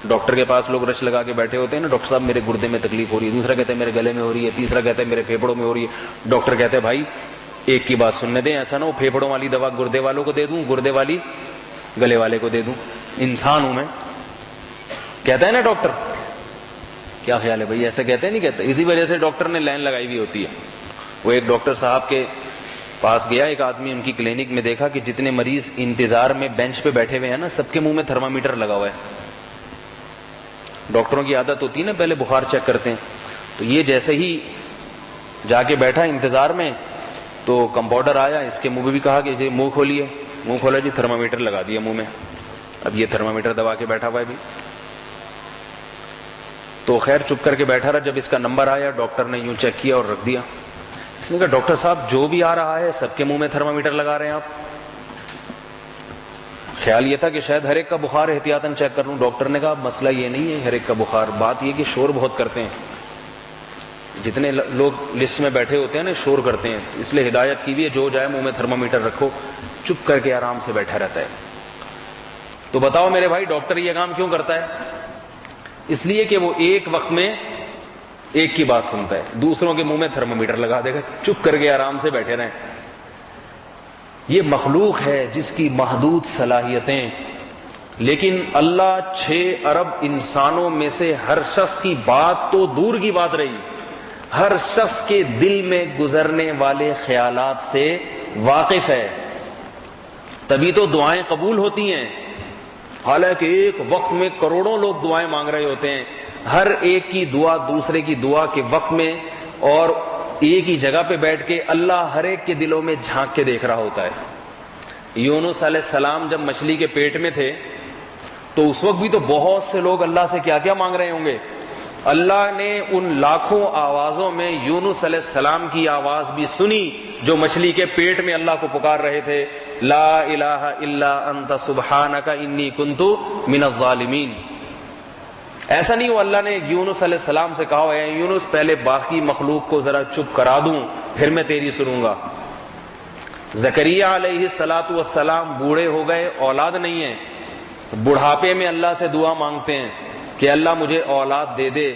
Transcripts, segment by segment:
Doctor کے پاس لوگ رش لگا کے بیٹھے ہوتے ہیں نا, ڈاکٹر صاحب میرے گردے میں تکلیف ہو رہی ہے, دوسرا کہتا ہے میرے گلے میں ہو رہی ہے, تیسرا کہتا ہے میرے پھیپھڑوں میں ہو رہی ہے. ڈاکٹر کہتے ہیں بھائی ایک کی بات سننے دیں, ایسا نہ ہو پھیپھڑوں والی دوا گردے والوں کو دے دوں, گردے والی گلے والے کو دے دوں, انسان ہوں میں. کہتا ہے نا ڈاکٹر, کیا خیال ہے بھائی, ایسا کہتے ہیں نہیں کہتے؟ اسی وجہ سے ڈاکٹر نے لائن لگائی ہوئی ہوتی ہے. وہ ایک ڈاکٹر صاحب کے پاس گیا ایک آدمی, ان کی کلینک میں دیکھا کہ جتنے مریض انتظار میں بینچ پہ بیٹھے ہوئے ہیں نا, سب کے منہ میں تھرمامیٹر لگا ہوا ہے. ڈاکٹروں کی عادت ہوتی ہے نا پہلے بخار چیک کرتے ہیں, تو یہ جیسے ہی جا کے بیٹھا انتظار میں تو کمپاؤنڈر آیا, اس کے منہ میں بھی کہا کہ جی منہ کھولیے, منہ کھولا جی, تھرمامیٹر لگا دیا منہ میں. اب یہ تھرمامیٹر دبا کے بیٹھا ہوا ہے بھی. تو خیر چپ کر کے بیٹھا رہا. جب اس کا نمبر آیا ڈاکٹر نے یوں چیک کیا اور رکھ دیا. اس نے کہا ڈاکٹر صاحب جو بھی آ رہا ہے سب کے منہ میں تھرمامیٹر لگا رہے ہیں آپ. خیال یہ تھا کہ شاید ہر ایک کا بخار احتیاطاً چیک کر لوں. ڈاکٹر نے کہا مسئلہ یہ نہیں ہے ہر ایک کا بخار, بات یہ کہ شور بہت کرتے ہیں. جتنے لوگ لسٹ میں بیٹھے ہوتے ہیں نا شور کرتے ہیں, اس لیے ہدایت کی بھی ہے جو جائے منہ میں تھرمامیٹر رکھو, چپ کر کے آرام سے بیٹھا رہتا ہے. تو بتاؤ میرے بھائی ڈاکٹر یہ کام کیوں کرتا ہے؟ اس لیے کہ وہ ایک وقت میں ایک کی بات سنتا ہے, دوسروں کے منہ میں تھرمامیٹر لگا دے گا, چپ کر کے آرام سے بیٹھے رہیں. یہ مخلوق ہے جس کی محدود صلاحیتیں, لیکن اللہ 6 ارب انسانوں میں سے ہر شخص کی بات تو دور کی بات رہی, ہر شخص کے دل میں گزرنے والے خیالات سے واقف ہے. تبھی تو دعائیں قبول ہوتی ہیں. حالانکہ ایک وقت میں کروڑوں لوگ دعائیں مانگ رہے ہوتے ہیں, ہر ایک کی دعا دوسرے کی دعا کے وقت میں اور ایک ہی جگہ پہ بیٹھ کے اللہ ہر ایک کے دلوں میں جھانک کے دیکھ رہا ہوتا ہے. یونس علیہ السلام جب مچھلی کے پیٹ میں تھے تو اس وقت بھی تو بہت سے لوگ اللہ سے کیا کیا مانگ رہے ہوں گے. اللہ نے ان لاکھوں آوازوں میں یونس علیہ السلام کی آواز بھی سنی جو مچھلی کے پیٹ میں اللہ کو پکار رہے تھے, لا الہ الا انت سبحانک انی کنت من الظالمین. ایسا نہیں ہوا اللہ نے یونس علیہ السلام سے کہا ہے یونس پہلے باقی مخلوق کو ذرا چپ کرا دوں پھر میں تیری سنوں گا. زکریہ علیہ السلام بوڑھے ہو گئے, اولاد نہیں ہے, بڑھاپے میں اللہ سے دعا مانگتے ہیں کہ اللہ مجھے اولاد دے دے.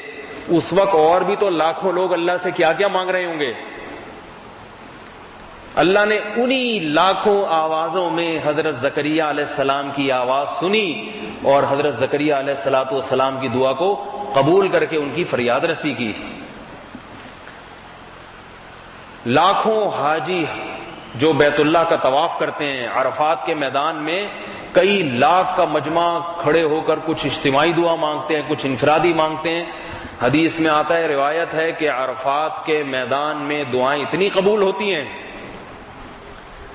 اس وقت اور بھی تو لاکھوں لوگ اللہ سے کیا کیا مانگ رہے ہوں گے. اللہ نے انہی لاکھوں آوازوں میں حضرت زکریہ علیہ السلام کی آواز سنی اور حضرت زکریہ علیہ السلام کی دعا کو قبول کر کے ان کی فریاد رسی کی. لاکھوں حاجی جو بیت اللہ کا طواف کرتے ہیں, عرفات کے میدان میں کئی لاکھ کا مجمع کھڑے ہو کر کچھ اجتماعی دعا مانگتے ہیں, کچھ انفرادی مانگتے ہیں. حدیث میں آتا ہے, روایت ہے کہ عرفات کے میدان میں دعائیں اتنی قبول ہوتی ہیں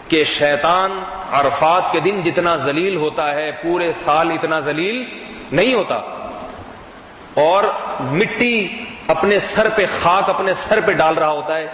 کہ شیطان عرفات کے دن جتنا ذلیل ہوتا ہے پورے سال اتنا ذلیل نہیں ہوتا, اور مٹی اپنے سر پہ, خاک اپنے سر پہ ڈال رہا ہوتا ہے